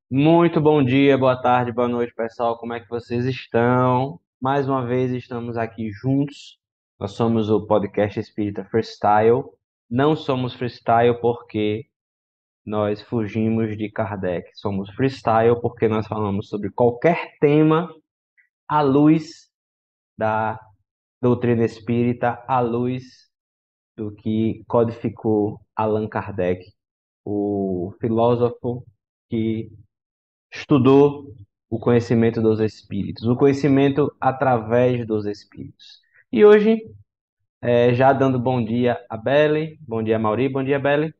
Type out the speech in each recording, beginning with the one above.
Muito bom dia, boa tarde, boa noite, pessoal. Como é que vocês estão? Mais uma vez estamos aqui juntos. Nós somos o podcast Espírita Freestyle. Não somos freestyle porque nós fugimos de Kardec. Somos freestyle porque nós falamos sobre qualquer tema à luz da doutrina espírita, à luz do que codificou Allan Kardec, o filósofo que estudou o conhecimento dos espíritos, o conhecimento através dos espíritos. E hoje, já dando bom dia a Belle, bom dia Mauri, bom dia Belle,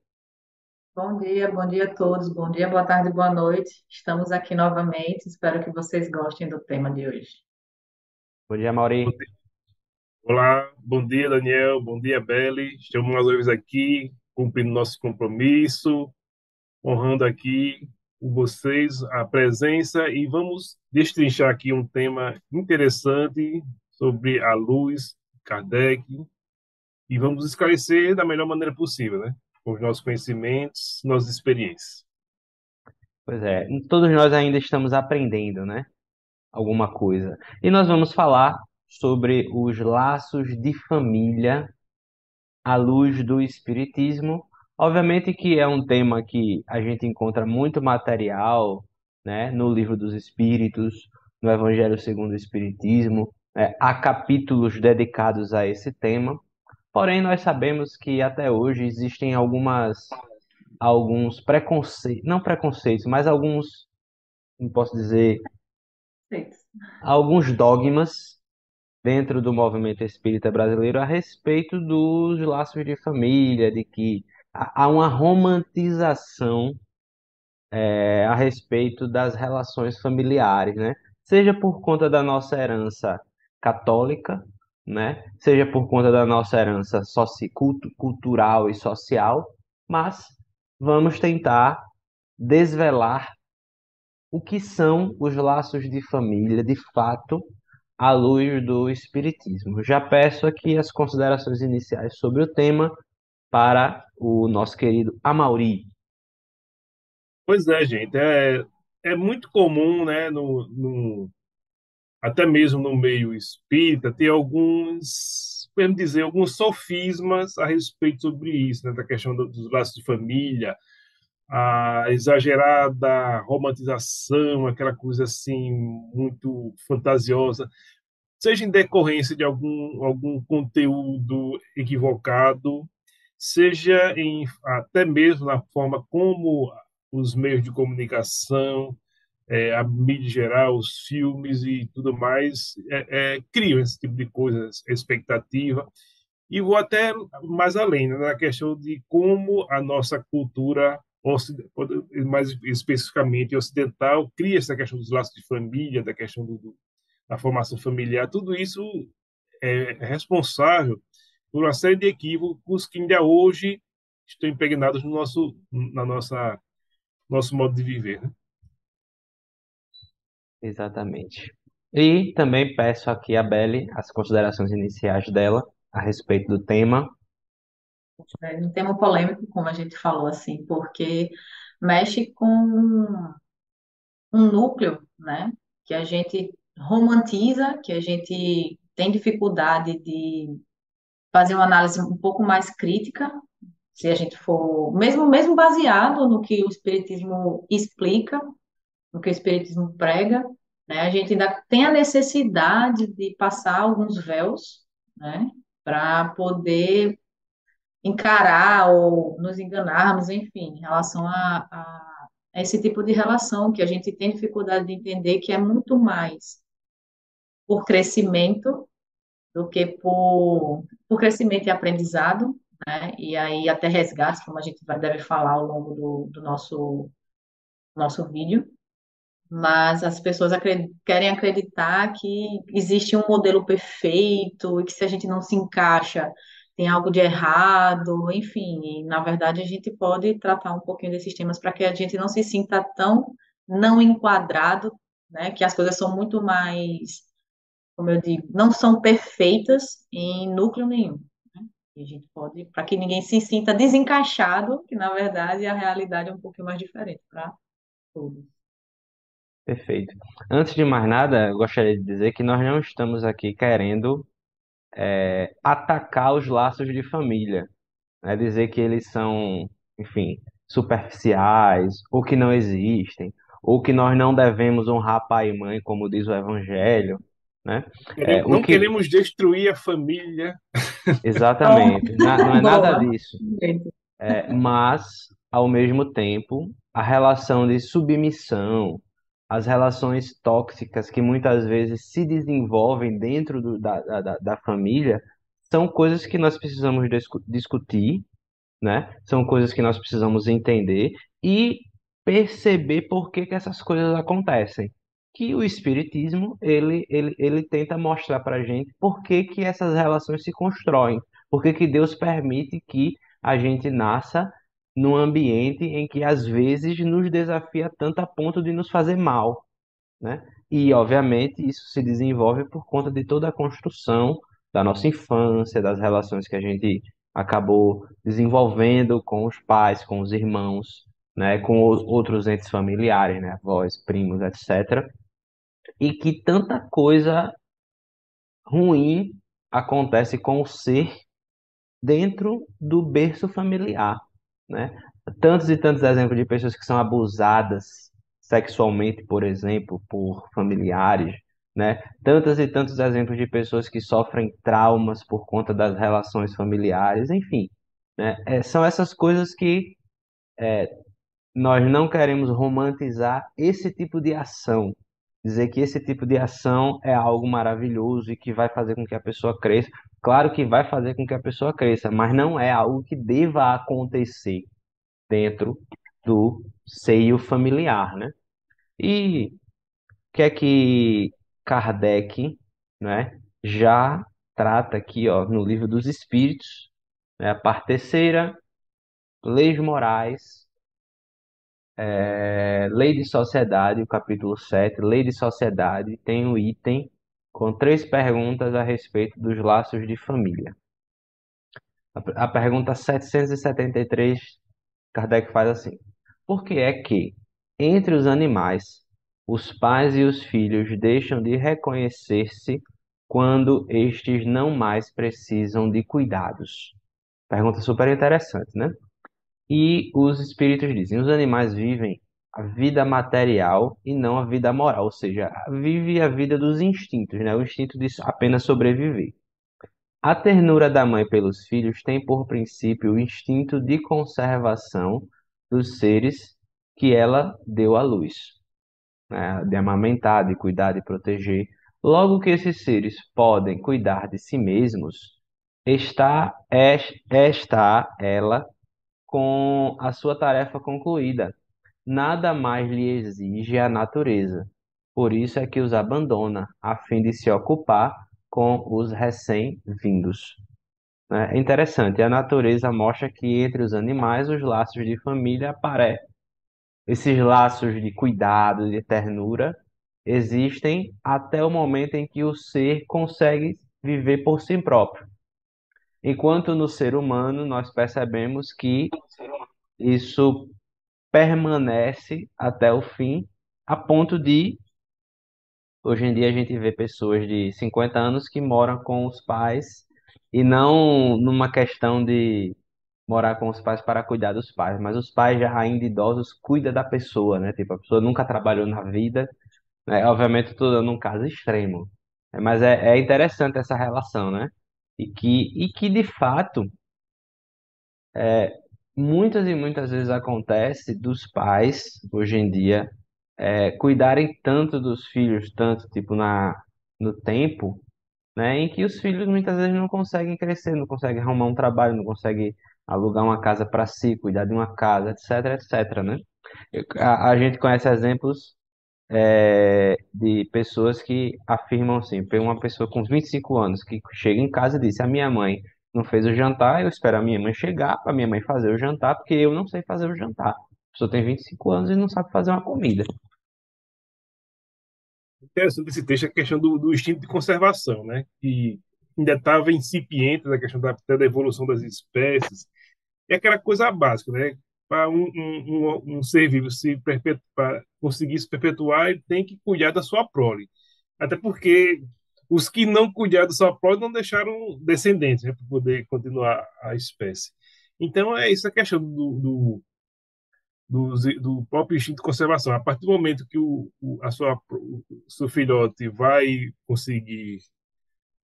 Bom dia a todos, bom dia, boa tarde, boa noite. Estamos aqui novamente. Espero que vocês gostem do tema de hoje. bom dia Mauri. Olá, bom dia, Daniel. Bom dia, Beli. Estamos mais uma vez aqui, cumprindo nosso compromisso, honrando aqui com vocês a presença e vamos destrinchar aqui um tema interessante sobre a luz, Kardec, e vamos esclarecer da melhor maneira possível, né? Com os nossos conhecimentos, nossas experiências. Pois é, todos nós ainda estamos aprendendo, né? Alguma coisa. E nós vamos falar sobre os laços de família à luz do Espiritismo. Obviamente que é um tema que a gente encontra muito material, né, no Livro dos Espíritos, no Evangelho segundo o Espiritismo, há capítulos dedicados a esse tema. Porém, nós sabemos que até hoje existem alguns preconceitos, não preconceitos, mas alguns, como posso dizer, Perfeito. alguns dogmas dentro do movimento espírita brasileiro a respeito dos laços de família, de que há uma romantização a respeito das relações familiares, né? Seja por conta da nossa herança católica, né? Seja por conta da nossa herança cultural e social, mas vamos tentar desvelar o que são os laços de família, de fato, à luz do Espiritismo. Já peço aqui as considerações iniciais sobre o tema para o nosso querido Amauri. Pois é, gente, é muito comum, né, até mesmo no meio espírita, tem alguns, podemos dizer, alguns sofismas a respeito sobre isso, né, da questão dos laços de família, a exagerada romantização, aquela coisa assim muito fantasiosa, seja em decorrência de algum conteúdo equivocado, seja até mesmo na forma como os meios de comunicação, a mídia geral, os filmes e tudo mais, criam esse tipo de coisa, expectativa. E vou até mais além, né, na questão de como a nossa cultura, mais especificamente ocidental, cria essa questão dos laços de família, da questão da formação familiar. Tudo isso é responsável por uma série de equívocos que ainda hoje estão impregnados no nosso modo de viver, né? Exatamente. E também peço aqui a Belle as considerações iniciais dela a respeito do tema. É um tema polêmico, como a gente falou, assim, porque mexe com um núcleo, né, que a gente romantiza, que a gente tem dificuldade de fazer uma análise um pouco mais crítica, se a gente for, mesmo baseado no que o Espiritismo explica, no que o Espiritismo prega, né? A gente ainda tem a necessidade de passar alguns véus, né? Para poder encarar ou nos enganarmos, enfim, em relação a esse tipo de relação que a gente tem dificuldade de entender que é muito mais por crescimento do que por crescimento e aprendizado, né? E aí até resgate, como a gente deve falar ao longo do nosso vídeo, mas as pessoas querem acreditar que existe um modelo perfeito e que se a gente não se encaixa, tem algo de errado, enfim. E, na verdade, a gente pode tratar um pouquinho desses temas para que a gente não se sinta tão não enquadrado, né? Que as coisas são muito mais, como eu digo, não são perfeitas em núcleo nenhum. Né? E a gente pode, para que ninguém se sinta desencaixado, que na verdade a realidade é um pouquinho mais diferente para todos. Perfeito. Antes de mais nada, eu gostaria de dizer que nós não estamos aqui querendo atacar os laços de família, né? Dizer que eles são, enfim, superficiais, ou que não existem, ou que nós não devemos honrar pai e mãe, como diz o Evangelho, né? O Não que queremos destruir a família. Pronto, exatamente, não é nada boa. disso. Mas, ao mesmo tempo, a relação de submissão, as relações tóxicas que muitas vezes se desenvolvem dentro da família, são coisas que nós precisamos discutir, né? São coisas que nós precisamos entender e perceber por que que essas coisas acontecem. Que o Espiritismo, ele tenta mostrar para a gente por que que essas relações se constroem, por que que Deus permite que a gente nasça num ambiente em que às vezes nos desafia tanto a ponto de nos fazer mal, né? E, obviamente, isso se desenvolve por conta de toda a construção da nossa infância, das relações que a gente acabou desenvolvendo com os pais, com os irmãos, né? Com os outros entes familiares, né? Avós, primos, etc. E que tanta coisa ruim acontece com o ser dentro do berço familiar, né? Tantos e tantos exemplos de pessoas que são abusadas sexualmente, por exemplo, por familiares, né? Tantos e tantos exemplos de pessoas que sofrem traumas por conta das relações familiares, enfim, né? São essas coisas que nós não queremos romantizar esse tipo de ação, dizer que esse tipo de ação é algo maravilhoso e que vai fazer com que a pessoa cresça. Claro que vai fazer com que a pessoa cresça, mas não é algo que deva acontecer dentro do seio familiar, né? E o que é que Kardec, né, já trata aqui, ó, no Livro dos Espíritos, né, a parte terceira, Leis Morais. Lei de Sociedade, o capítulo 7, Lei de Sociedade, tem um item com três perguntas a respeito dos laços de família. A pergunta 773, Kardec faz assim: por que é que, entre os animais, os pais e os filhos deixam de reconhecer-se quando estes não mais precisam de cuidados? Pergunta super interessante, né? E os espíritos dizem: os animais vivem a vida material e não a vida moral, ou seja, vive a vida dos instintos, né? O instinto de apenas sobreviver. A ternura da mãe pelos filhos tem por princípio o instinto de conservação dos seres que ela deu à luz, né? De amamentar, de cuidar, de proteger. Logo que esses seres podem cuidar de si mesmos, está ela com a sua tarefa concluída. Nada mais lhe exige a natureza. Por isso é que os abandona, a fim de se ocupar com os recém-vindos. Né? É interessante, a natureza mostra que entre os animais os laços de família aparecem. Esses laços de cuidado, de ternura, existem até o momento em que o ser consegue viver por si próprio. Enquanto no ser humano nós percebemos que isso permanece até o fim, a ponto de, hoje em dia, a gente vê pessoas de 50 anos que moram com os pais, e não numa questão de morar com os pais para cuidar dos pais, mas os pais já ainda idosos cuidam da pessoa, né? Tipo, a pessoa nunca trabalhou na vida, né? Obviamente, estou dando um caso extremo, mas é interessante essa relação, né? E que de fato, muitas e muitas vezes acontece dos pais, hoje em dia, cuidarem tanto dos filhos, tanto tipo no tempo, né, em que os filhos muitas vezes não conseguem crescer, não conseguem arrumar um trabalho, não conseguem alugar uma casa para si, cuidar de uma casa, etc, etc, né? A gente conhece exemplos de pessoas que afirmam assim, tem uma pessoa com 25 anos que chega em casa e diz: a minha mãe não fez o jantar, eu espero a minha mãe chegar para minha mãe fazer o jantar, porque eu não sei fazer o jantar. A pessoa tem 25 anos e não sabe fazer uma comida. Interessante esse texto, a questão do instinto de conservação, né? Que ainda estava incipiente na questão até da evolução das espécies. É aquela coisa básica, né? para um ser vivo para conseguir se perpetuar, ele tem que cuidar da sua prole. Até porque os que não cuidaram da sua prole não deixaram descendentes, né, para poder continuar a espécie. Então, é isso a questão do próprio instinto de conservação. A partir do momento que o seu filhote vai conseguir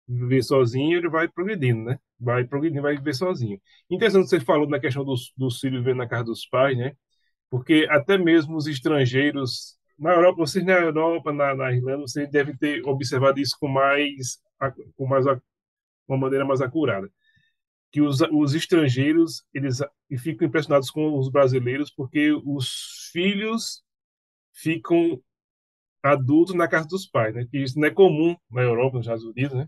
viver sozinho, ele vai progredindo, né? Vai progredindo, vai viver sozinho. Interessante que você falou na questão dos filhos vivendo na casa dos pais, né? Porque até mesmo os estrangeiros, na Europa, vocês na Europa, na Irlanda, vocês devem ter observado isso com mais, uma maneira mais acurada. Que os estrangeiros, eles ficam impressionados com os brasileiros porque os filhos ficam adultos na casa dos pais, né? Que isso não é comum na Europa, nos Estados Unidos, né?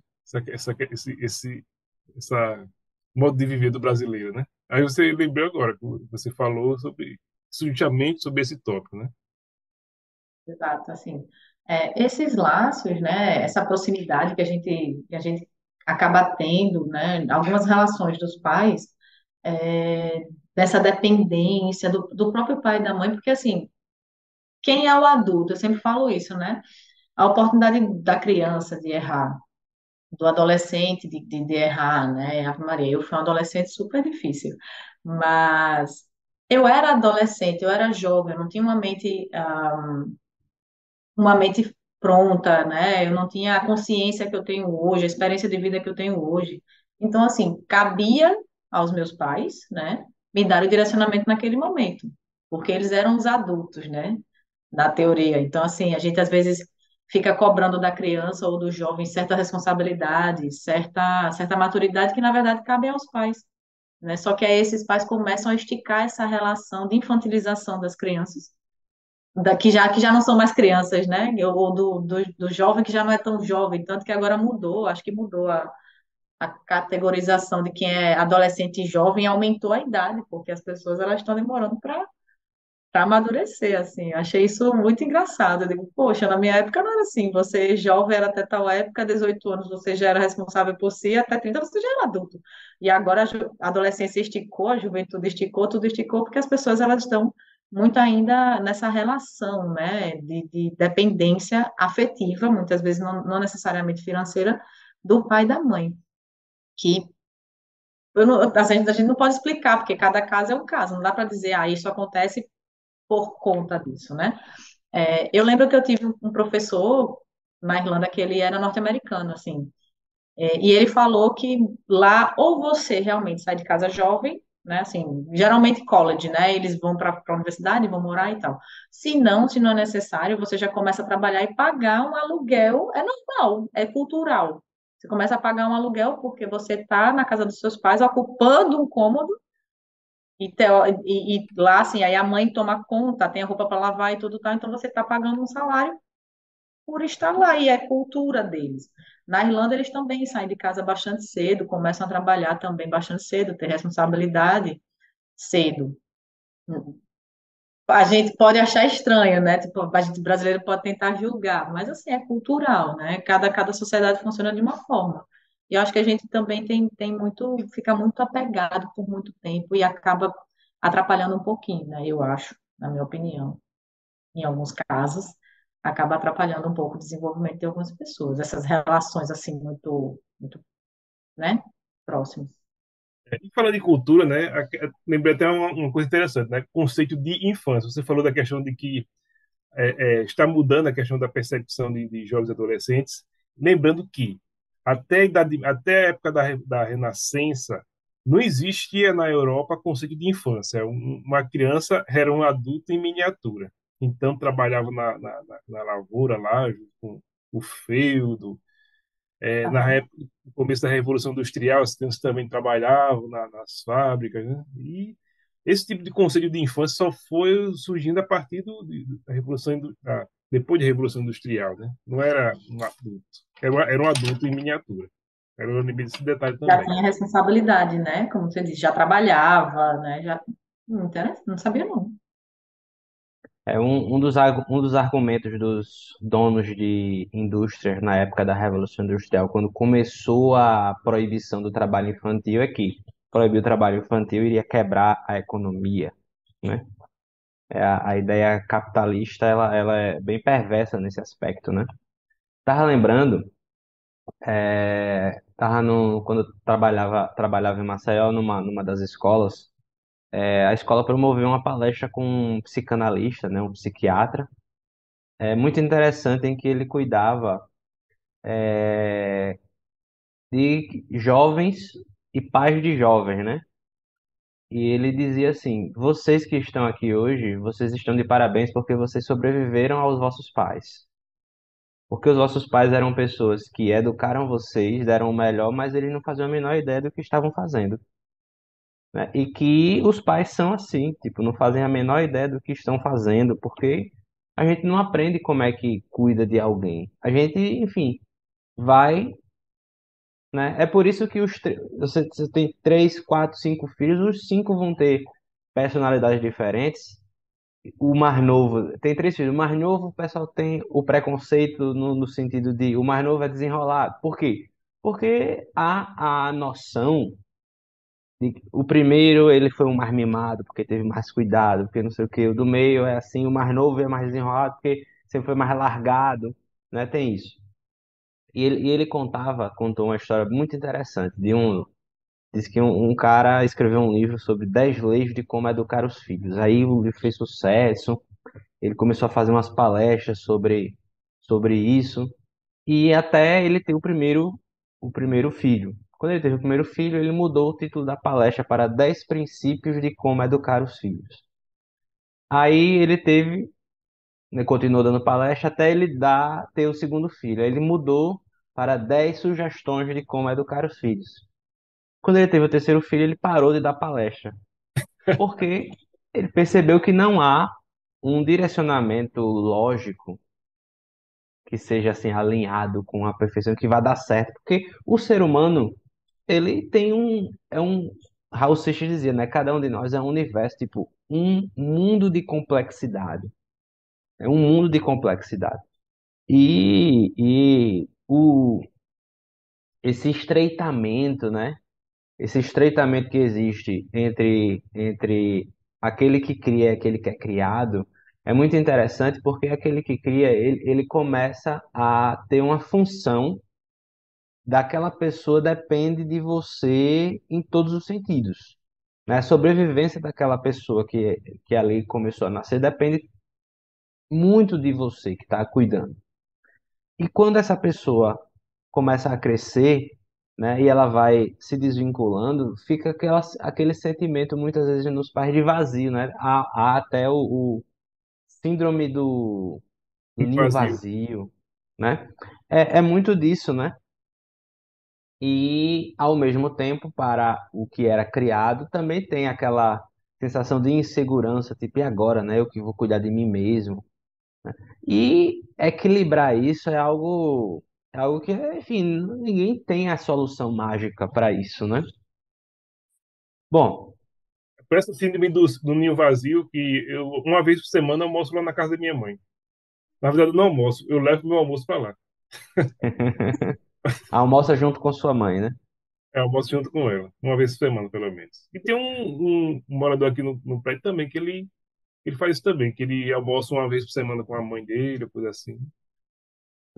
Essa modo de viver do brasileiro, né? Aí você lembrou agora, que você falou justamente sobre esse tópico, né? Exato, assim, esses laços, né, essa proximidade que a gente acaba tendo, né, algumas relações dos pais, dessa dependência do próprio pai e da mãe, porque assim, quem é o adulto? Eu sempre falo isso, né? A oportunidade da criança de errar, do adolescente de errar, né? Ave Maria, eu fui uma adolescente super difícil, mas eu era adolescente, eu era jovem, eu não tinha uma mente pronta, né? Eu não tinha a consciência que eu tenho hoje, a experiência de vida que eu tenho hoje. Então, assim, cabia aos meus pais, né, me dar o direcionamento naquele momento, porque eles eram os adultos, né, da teoria. Então, assim, a gente às vezes fica cobrando da criança ou do jovem certa responsabilidade, certa maturidade que, na verdade, cabe aos pais. Né? Só que aí esses pais começam a esticar essa relação de infantilização das crianças que já não são mais crianças, né? Ou do jovem que já não é tão jovem, tanto que agora mudou, acho que mudou a categorização de quem é adolescente e jovem, aumentou a idade, porque as pessoas elas estão demorando para amadurecer, assim. Eu achei isso muito engraçado. Eu digo, poxa, na minha época não era assim, você jovem era até tal época, 18 anos você já era responsável por si, até 30 você já era adulto. E agora a adolescência esticou, a juventude esticou, tudo esticou, porque as pessoas elas estão muito ainda nessa relação, né, de dependência afetiva, muitas vezes não necessariamente financeira, do pai e da mãe, que a gente não pode explicar, porque cada caso é um caso, não dá para dizer, isso acontece por conta disso, né? Eu lembro que eu tive um professor na Irlanda que ele era norte-americano, assim, e ele falou que lá ou você realmente sai de casa jovem, né, assim, geralmente college, né, eles vão para a universidade, vão morar e tal. Se não é necessário, você já começa a trabalhar e pagar um aluguel, é normal, é cultural. Você começa a pagar um aluguel porque você está na casa dos seus pais, ocupando um cômodo, e lá, assim, aí a mãe toma conta, tem a roupa para lavar e tudo tal, então você está pagando um salário por estar lá, e é cultura deles. Na Irlanda, eles também saem de casa bastante cedo, começam a trabalhar também bastante cedo, ter responsabilidade cedo. A gente pode achar estranho, né? Tipo, a gente brasileiro pode tentar julgar, mas assim, é cultural, né? Cada sociedade funciona de uma forma. E eu acho que a gente também fica muito apegado por muito tempo e acaba atrapalhando um pouquinho, né? Eu acho, na minha opinião, em alguns casos, acaba atrapalhando um pouco o desenvolvimento de algumas pessoas, essas relações assim muito, muito, né, próximas. E falando em cultura, né? Lembrei até uma coisa interessante, né? Conceito de infância. Você falou da questão de que está mudando a questão da percepção de jovens e adolescentes, lembrando que até a época da Renascença não existia na Europa conceito de infância. Uma criança era um adulto em miniatura. Então trabalhava na lavoura lá, junto com o feudo. No começo da Revolução Industrial, as crianças também trabalhavam nas fábricas, né? E esse tipo de conceito de infância só foi surgindo a partir da depois da Revolução Industrial, né? Não era um adulto, era um adulto em miniatura. Era um esse detalhe Já também. tinha responsabilidade, né? Como você disse, já trabalhava, né? Já, interessante, não sabia não. Um dos argumentos dos donos de indústrias na época da Revolução Industrial, quando começou a proibição do trabalho infantil, é que proibir o trabalho infantil iria quebrar a economia. né? A ideia capitalista, ela é bem perversa nesse aspecto, né? Tava lembrando, tava no, quando eu trabalhava em Maceió, numa das escolas, a escola promoveu uma palestra com um psicanalista, né, um psiquiatra, muito interessante, em que ele cuidava de jovens e pais de jovens, né? E ele dizia assim: vocês que estão aqui hoje, vocês estão de parabéns porque vocês sobreviveram aos vossos pais. Porque os vossos pais eram pessoas que educaram vocês, deram o melhor, mas eles não faziam a menor ideia do que estavam fazendo, né? E que os pais são assim, tipo, não fazem a menor ideia do que estão fazendo, porque a gente não aprende como é que cuida de alguém. A gente, enfim, vai, né? É por isso que você tem três, quatro, cinco filhos, os cinco vão ter personalidades diferentes. O mais novo, tem três filhos. O mais novo, o pessoal tem o preconceito no sentido de o mais novo é desenrolado. Por quê? Porque há a noção de que o primeiro ele foi um mais mimado, porque teve mais cuidado, porque não sei o quê. O do meio é assim, o mais novo é mais desenrolado, porque sempre foi mais largado, né? Tem isso. E ele contou uma história muito interessante de um. Diz que um cara escreveu um livro sobre 10 leis de como educar os filhos. Aí o livro fez sucesso. Ele começou a fazer umas palestras sobre isso e até ele ter o primeiro filho. Quando ele teve o primeiro filho, ele mudou o título da palestra para 10 princípios de como educar os filhos. Aí ele teve, né, continuou dando palestra até ele ter o segundo filho. Aí ele mudou para 10 sugestões de como educar os filhos. Quando ele teve o terceiro filho, ele parou de dar palestra, porque ele percebeu que não há um direcionamento lógico que seja assim alinhado com a perfeição que vai dar certo, porque o ser humano, ele tem Raul Seixas dizia, né? Cada um de nós é um universo, tipo, um mundo de complexidade. É um mundo de complexidade. Esse estreitamento, né? Esse estreitamento que existe entre aquele que cria e aquele que é criado é muito interessante porque aquele que cria, ele começa a ter uma função daquela pessoa depende de você em todos os sentidos, né? A sobrevivência daquela pessoa que ali começou a nascer depende muito de você que está cuidando. E quando essa pessoa começa a crescer, né, e ela vai se desvinculando, fica aquele sentimento muitas vezes nos pais de vazio, né? Há até o síndrome do ninho Vazio. vazio, né? É muito disso, né? E, ao mesmo tempo, para o que era criado, também tem aquela sensação de insegurança, tipo, e agora, né? Eu que vou cuidar de mim mesmo. E equilibrar isso é algo que, enfim, ninguém tem a solução mágica para isso, né? Bom, Parece o síndrome do ninho vazio, que eu, uma vez por semana, almoço lá na casa da minha mãe. Na verdade, eu não almoço, eu levo meu almoço para lá. almoça junto com sua mãe, né? É, almoço junto com ela, uma vez por semana, pelo menos. E tem um morador aqui no prédio também, que ele faz isso também, que ele almoça uma vez por semana com a mãe dele, coisa assim.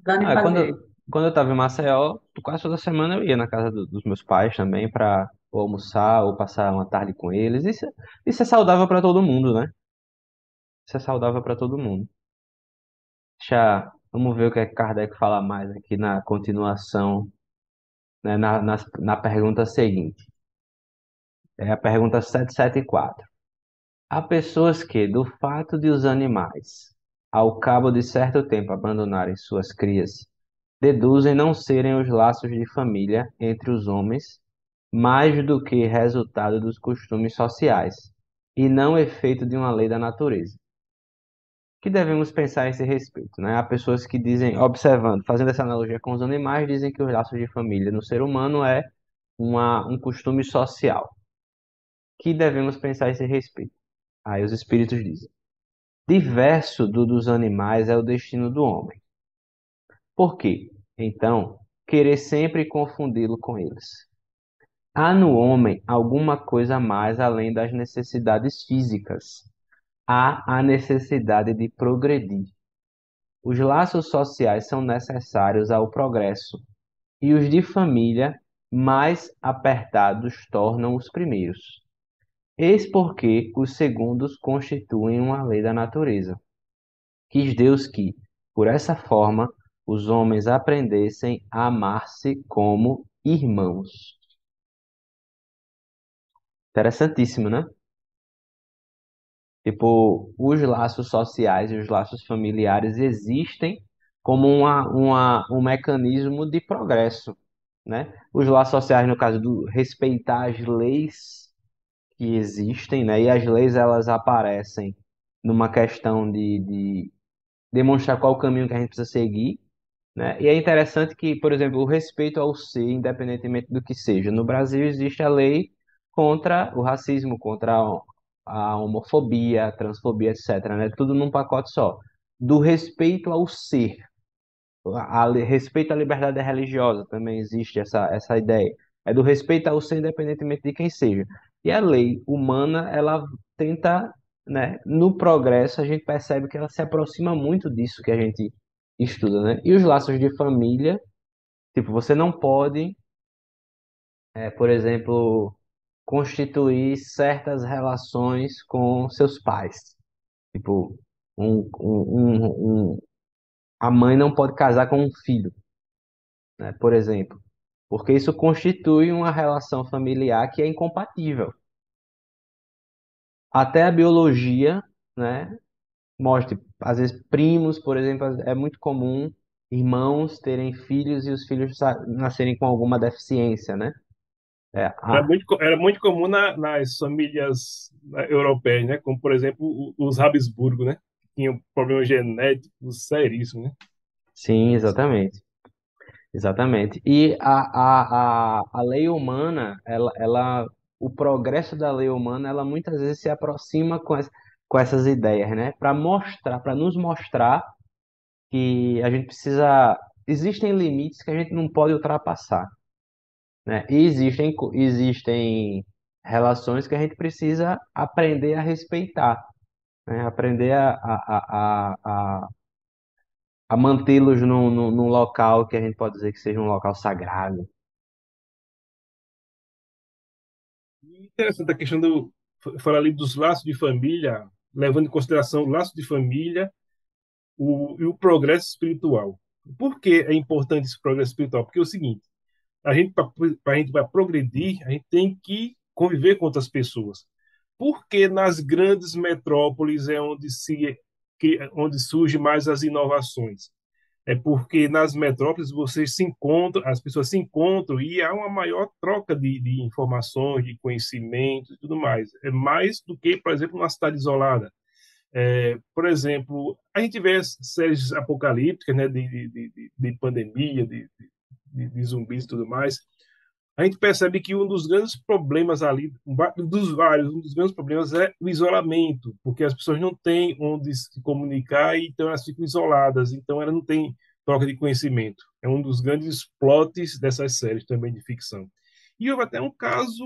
Dando Ah, quando, prazer. quando eu estava em Maceió, quase toda semana eu ia na casa dos meus pais também para almoçar ou passar uma tarde com eles. Isso é saudável para todo mundo, né? Isso é saudável para todo mundo. Vamos ver o que é que Kardec fala mais aqui na continuação, né, na pergunta seguinte. É a pergunta 774. Há pessoas que, do fato de os animais, ao cabo de certo tempo, abandonarem suas crias, deduzem não serem os laços de família entre os homens mais do que resultado dos costumes sociais, e não efeito de uma lei da natureza. Que devemos pensar a esse respeito, né? Há pessoas que dizem, observando, fazendo essa analogia com os animais, dizem que os laços de família no ser humano é um costume social. Que devemos pensar a esse respeito? Aí os espíritos dizem: diverso do dos animais é o destino do homem. Por quê? Então, querer sempre confundi-lo com eles. Há no homem alguma coisa a mais além das necessidades físicas, há a necessidade de progredir. Os laços sociais são necessários ao progresso, e os de família mais apertados tornam os primeiros. Eis porque os segundos constituem uma lei da natureza. Quis Deus que, por essa forma, os homens aprendessem a amar-se como irmãos. Interessantíssimo, né? Tipo, os laços sociais e os laços familiares existem como um mecanismo de progresso, né? Os laços sociais, no caso do respeitar as leis que existem, né? E as leis, elas aparecem numa questão de demonstrar qual o caminho que a gente precisa seguir, né? E é interessante que, por exemplo, o respeito ao ser, independentemente do que seja. No Brasil existe a lei contra o racismo, contra a homofobia, a transfobia, etc., né? Tudo num pacote só. Do respeito ao ser, respeito à liberdade religiosa, também existe essa ideia. É do respeito ao ser, independentemente de quem seja. E a lei humana, ela tenta, né? No progresso, a gente percebe que ela se aproxima muito disso que a gente estuda, né? E os laços de família, tipo, você não pode, por exemplo, constituir certas relações com seus pais. Tipo, a mãe não pode casar com um filho, né? Por exemplo, porque isso constitui uma relação familiar que é incompatível. Até a biologia, né, mostra, às vezes primos, por exemplo, é muito comum irmãos terem filhos e os filhos nascerem com alguma deficiência, né? É, Era muito comum nas famílias europeias, né? Como, por exemplo, os Habsburgo, né? Que tinham problemas genéticos seríssimos, né? sim, exatamente. Exatamente. E a lei humana, o progresso da lei humana, ela muitas vezes se aproxima com essas ideias, né? Para nos mostrar que a gente precisa, existem limites que a gente não pode ultrapassar, né? E existem relações que a gente precisa aprender a respeitar, né? Aprender a mantê-los num local que a gente pode dizer que seja um local sagrado. E interessante a questão falar ali dos laços de família, levando em consideração o laço de família e o progresso espiritual. Por que é importante esse progresso espiritual? Porque é o seguinte, a gente vai progredir, a gente tem que conviver com outras pessoas. Porque nas grandes metrópoles é onde surgem mais as inovações. É porque nas metrópoles vocês se encontram, as pessoas se encontram e há uma maior troca de informações, de conhecimento e tudo mais. É mais do que, por exemplo, uma cidade isolada. Por exemplo, a gente vê as séries apocalípticas, né, de pandemia, de zumbis e tudo mais. A gente percebe que um dos grandes problemas ali, dos vários, um dos grandes problemas é o isolamento, porque as pessoas não têm onde se comunicar e então elas ficam isoladas, então elas não têm troca de conhecimento. É um dos grandes plots dessas séries também de ficção. E houve até um caso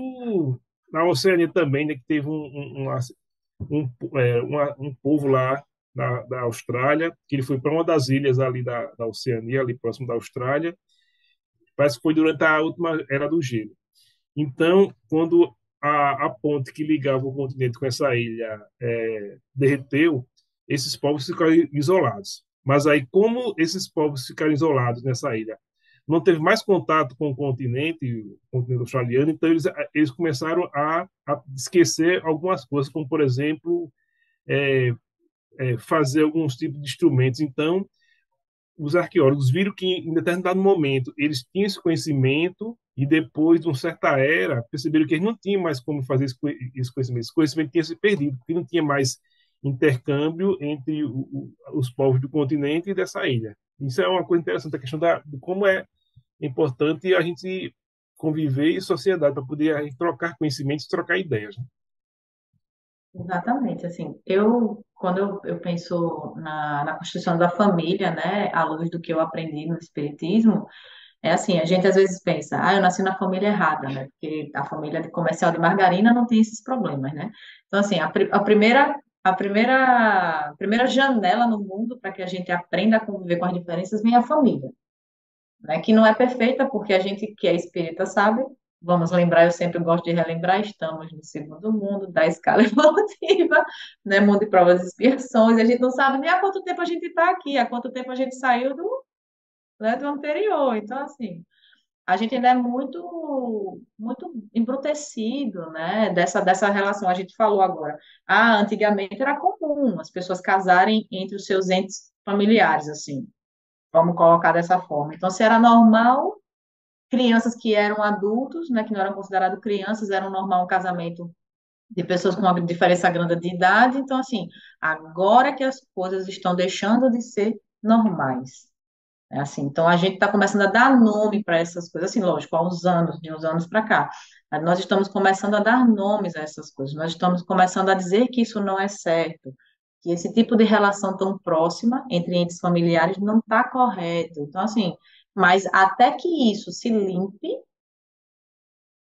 na Oceania também, né, que teve um povo lá da Austrália, que ele foi para uma das ilhas ali da Oceania, ali próximo da Austrália, parece que foi durante a última era do gelo. Então, quando a ponte que ligava o continente com essa ilha derreteu, esses povos ficaram isolados. Mas aí, como esses povos ficaram isolados nessa ilha, não teve mais contato com o continente australiano, então eles começaram a esquecer algumas coisas, como, por exemplo, é, fazer alguns tipos de instrumentos. Então, os arqueólogos viram que em determinado momento eles tinham esse conhecimento e depois de uma certa era perceberam que eles não tinham mais como fazer esse conhecimento tinha se perdido, porque não tinha mais intercâmbio entre os povos do continente e dessa ilha. Isso é uma coisa interessante, a questão de como é importante a gente conviver em sociedade para poder a gente trocar conhecimentos, trocar ideias, né? Exatamente, assim, quando eu penso na construção da família, né, à luz do que eu aprendi no Espiritismo, é assim, a gente às vezes pensa, eu nasci na família errada, né, porque a família de comercial de margarina não tem esses problemas, né? Então, assim, a primeira a primeira janela no mundo para que a gente aprenda a conviver com as diferenças vem a família, né? Que não é perfeita, porque a gente que é espírita sabe. Vamos lembrar, eu sempre gosto de relembrar, estamos no segundo mundo da escala evolutiva, né? Mundo de provas e expiações. A gente não sabe nem há quanto tempo a gente está aqui, há quanto tempo a gente saiu do anterior. Então, assim, a gente ainda é muito, muito embrutecido, né? Dessa relação. A gente falou agora. Ah, antigamente era comum as pessoas casarem entre os seus entes familiares, assim. Vamos colocar dessa forma. Então, se era normal, crianças que eram adultos, né, que não eram considerados crianças, eram normal um casamento de pessoas com uma diferença grande de idade. Então, assim, agora que as coisas estão deixando de ser normais. É assim, então a gente está começando a dar nome para essas coisas, assim, lógico, há uns anos, de uns anos para cá. Nós estamos começando a dar nomes a essas coisas, nós estamos começando a dizer que isso não é certo, que esse tipo de relação tão próxima entre entes familiares não está correto. Então, assim, mas até que isso se limpe,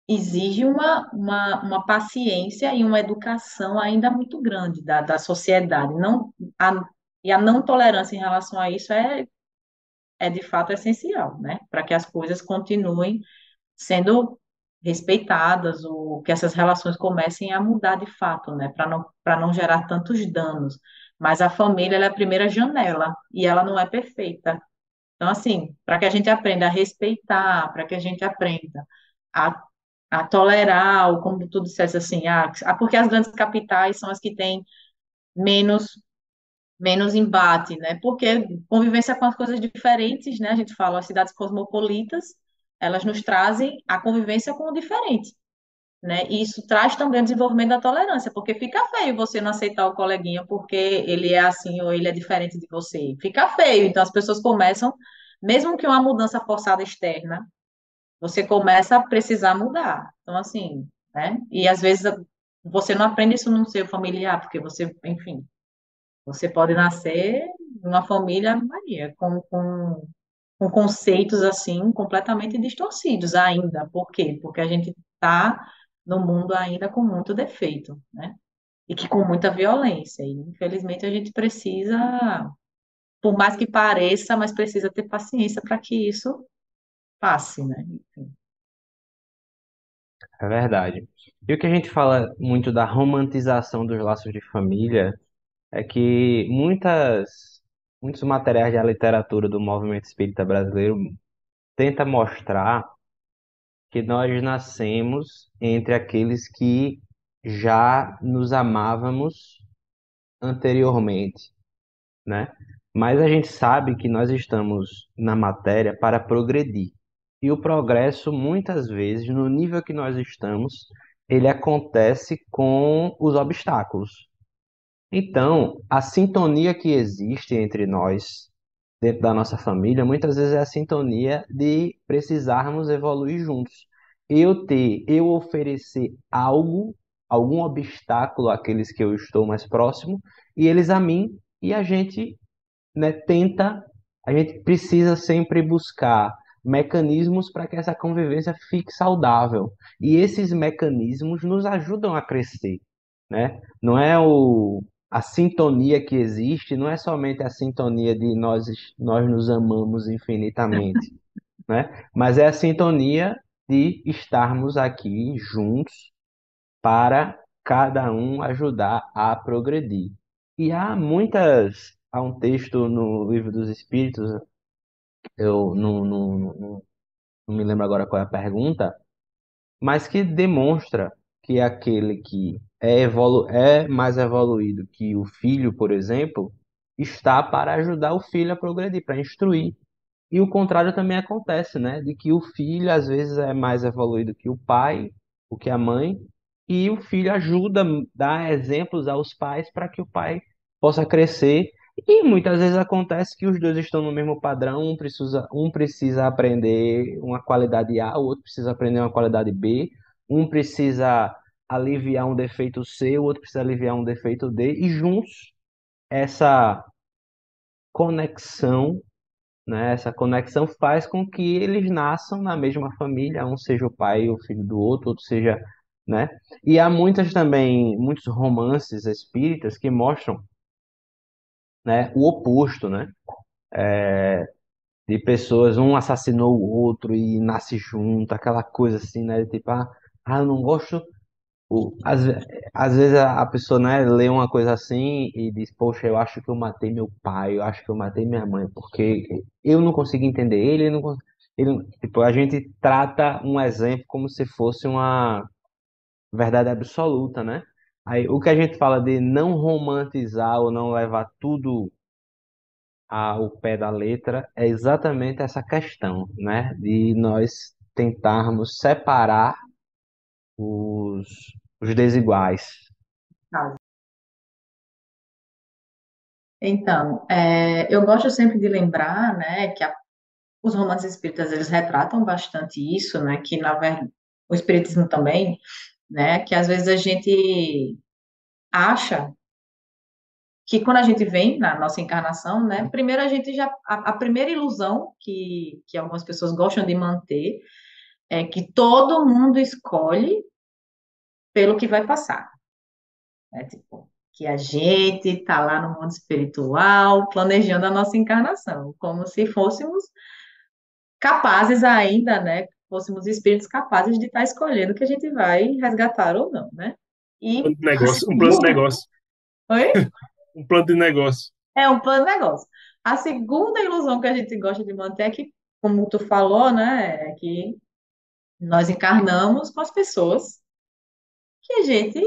exige uma paciência e uma educação ainda muito grande da sociedade. E a não tolerância em relação a isso é de fato essencial, né? Para que as coisas continuem sendo respeitadas ou que essas relações comecem a mudar de fato, né? Para não gerar tantos danos. Mas a família ela é a primeira janela e ela não é perfeita. Então, assim, para que a gente aprenda a respeitar, para que a gente aprenda a, a tolerar, ou como tu dissesse assim, porque as grandes capitais são as que têm menos menos embate, né? Porque convivência com as coisas diferentes, né? A gente fala, as cidades cosmopolitas, elas nos trazem a convivência com o diferente, né? E isso traz também o desenvolvimento da tolerância, porque fica feio você não aceitar o coleguinha porque ele é assim ou ele é diferente de você. Fica feio. Então as pessoas começam, mesmo que uma mudança forçada externa, você começa a precisar mudar. Então assim, né? E às vezes você não aprende isso no seu familiar, porque você, enfim, você pode nascer numa família Maria, com conceitos assim completamente distorcidos ainda. Por quê? Porque a gente está no mundo ainda com muito defeito, né? E que com muita violência. E infelizmente a gente precisa, por mais que pareça, mas precisa ter paciência para que isso passe, né? Enfim. É verdade. E o que a gente fala muito da romantização dos laços de família é que muitos materiais da literatura do movimento espírita brasileiro tenta mostrar que nós nascemos entre aqueles que já nos amávamos anteriormente, né? Mas a gente sabe que nós estamos na matéria para progredir. E o progresso, muitas vezes, no nível que nós estamos, ele acontece com os obstáculos. Então, a sintonia que existe entre nós, dentro da nossa família, muitas vezes é a sintonia de precisarmos evoluir juntos. Eu oferecer algo, algum obstáculo àqueles que eu estou mais próximo, e eles a mim, e a gente, né, a gente precisa sempre buscar mecanismos para que essa convivência fique saudável. E esses mecanismos nos ajudam a crescer, né? Não é a sintonia que existe, não é somente a sintonia de nós nos amamos infinitamente, né? Mas é a sintonia de estarmos aqui juntos para cada um ajudar a progredir. E há um texto no Livro dos Espíritos, eu não me lembro agora qual é a pergunta, mas que demonstra que aquele que é mais evoluído que o filho, por exemplo, está para ajudar o filho a progredir, para instruir. E o contrário também acontece, né? De que o filho às vezes é mais evoluído que o pai, o que a mãe, e o filho ajuda, dá exemplos aos pais para que o pai possa crescer. E muitas vezes acontece que os dois estão no mesmo padrão, um precisa aprender uma qualidade A, o outro precisa aprender uma qualidade B, um precisa aliviar um defeito C, o outro precisa aliviar um defeito D, e juntos essa conexão, né? Essa conexão faz com que eles nasçam na mesma família, um seja o pai e o filho do outro, outro seja né? E há muitas também, muitos romances espíritas que mostram, né, o oposto, né? De pessoas, um assassinou o outro e nasce junto, aquela coisa assim, né? Tipo, eu não gosto. O- Às, ve- Às vezes a pessoa, né, lê uma coisa assim e diz, poxa, eu acho que eu matei meu pai, eu acho que eu matei minha mãe, porque eu não consigo entender ele, tipo, a gente trata um exemplo como se fosse uma verdade absoluta, né? Aí, o que a gente fala de não romantizar ou não levar tudo ao pé da letra é exatamente essa questão, né? De nós tentarmos separar os, os desiguais. Então, eu gosto sempre de lembrar, né, que os romances espíritas eles retratam bastante isso, né, que na verdade o espiritismo também, né, que às vezes a gente acha que quando a gente vem na nossa encarnação, né, primeiro a gente já a primeira ilusão que algumas pessoas gostam de manter é que todo mundo escolhe pelo que vai passar, né, tipo que a gente está lá no mundo espiritual planejando a nossa encarnação, como se fôssemos capazes ainda, né? Fôssemos espíritos capazes de estar escolhendo o que a gente vai resgatar ou não, né? E Um plano de negócio, Oi? um plano de negócio. É um plano de negócio. A segunda ilusão que a gente gosta de manter é que, como tu falou, né, é que nós encarnamos com as pessoas que a gente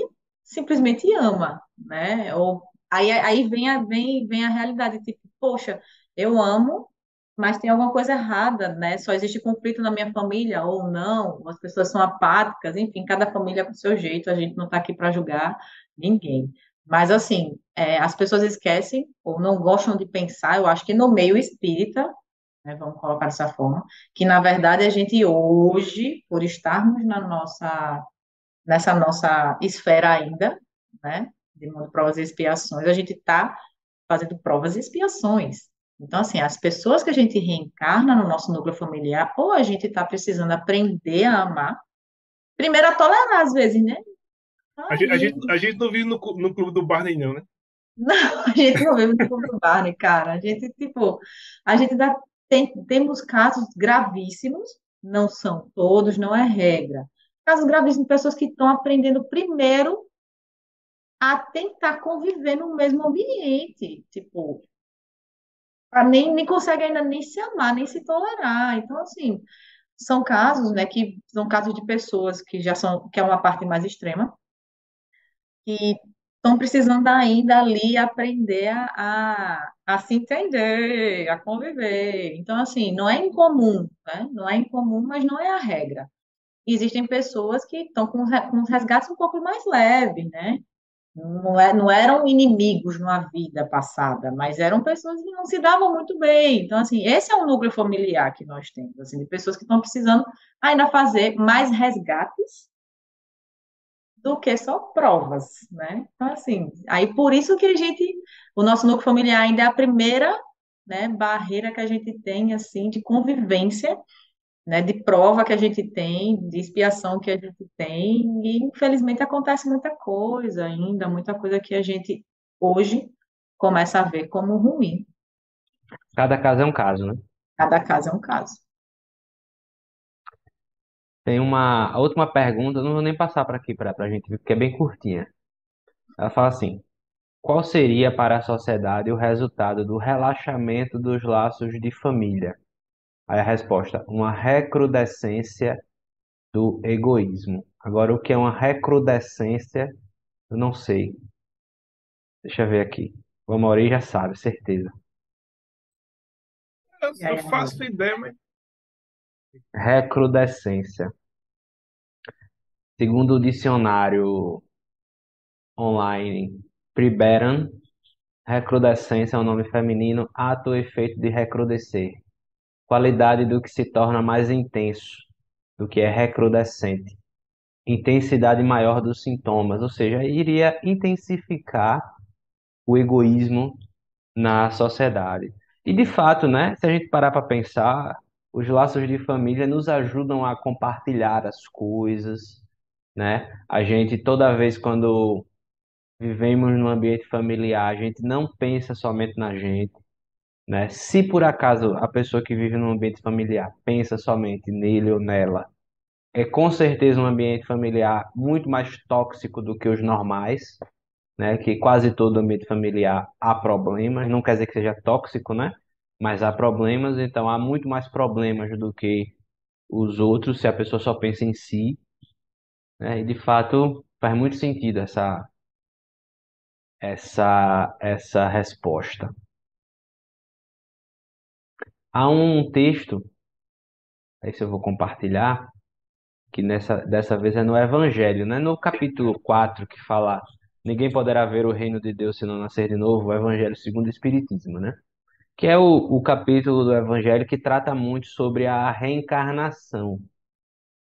simplesmente ama, né? Ou aí vem a realidade, tipo, poxa, eu amo, mas tem alguma coisa errada, né? Só existe conflito na minha família ou não, as pessoas são apáticas, enfim, cada família com seu jeito, a gente não está aqui para julgar ninguém. Mas, assim, as pessoas esquecem ou não gostam de pensar, eu acho que no meio espírita, né, vamos colocar dessa forma, que na verdade a gente hoje, por estarmos nessa nossa esfera ainda, né, de mundo de provas e expiações, a gente está fazendo provas e expiações. Então, assim, as pessoas que a gente reencarna no nosso núcleo familiar, ou a gente está precisando aprender a amar, primeiro a tolerar às vezes, né? Aí, A gente não vive no clube do Barney, não, né? não, a gente não vive no fundo do Barney, cara. A gente, tipo, a gente temos casos gravíssimos, não são todos, não é regra. Casos gravíssimos de pessoas que estão aprendendo primeiro a tentar conviver no mesmo ambiente, tipo, nem consegue ainda nem se amar, nem se tolerar. Então, assim, são casos, né, que são casos de pessoas que já são, que é uma parte mais extrema, que estão precisando ainda ali aprender a se entender, a conviver. Então, assim, não é incomum, né? Não é incomum, mas não é a regra. Existem pessoas que estão com os resgates um pouco mais leves, né? Não eram inimigos numa vida passada, mas eram pessoas que não se davam muito bem. Então, assim, esse é um núcleo familiar que nós temos, assim, de pessoas que estão precisando ainda fazer mais resgates do que só provas, né? Então, assim, aí por isso que o nosso núcleo familiar ainda é a primeira, né, barreira que a gente tem, assim, de convivência, né, de prova que a gente tem, de expiação que a gente tem, e infelizmente acontece muita coisa ainda, muita coisa que a gente hoje começa a ver como ruim. Cada caso é um caso, né? Cada caso é um caso. Tem a última pergunta, eu não vou nem passar para aqui para a gente ver, porque é bem curtinha. Ela fala assim: qual seria para a sociedade o resultado do relaxamento dos laços de família? Aí a resposta: uma recrudescência do egoísmo. Agora, o que é uma recrudescência? Eu não sei. Deixa eu ver aqui. O Amaury já sabe, certeza. E Eu aí, faço ideia, mas Recrudescência. Segundo o dicionário online Priberan, recrudescência é um nome feminino, ato ou efeito de recrudescer. Qualidade do que se torna mais intenso, do que é recrudescente. Intensidade maior dos sintomas, ou seja, iria intensificar o egoísmo na sociedade. E de fato, né, se a gente parar para pensar, os laços de família nos ajudam a compartilhar as coisas, né? A gente, toda vez quando vivemos num ambiente familiar, a gente não pensa somente na gente, né? Se por acaso a pessoa que vive num ambiente familiar pensa somente nele ou nela, é com certeza um ambiente familiar muito mais tóxico do que os normais, né? Que quase todo ambiente familiar há problemas, não quer dizer que seja tóxico, né? Mas há problemas, então há muito mais problemas do que os outros se a pessoa só pensa em si, né? E de fato faz muito sentido essa resposta. Há um texto, esse eu vou compartilhar, que dessa vez é no Evangelho, né? No capítulo 4 que fala: ninguém poderá ver o reino de Deus se não nascer de novo, o Evangelho segundo o Espiritismo, né? Que é o capítulo do Evangelho que trata muito sobre a reencarnação,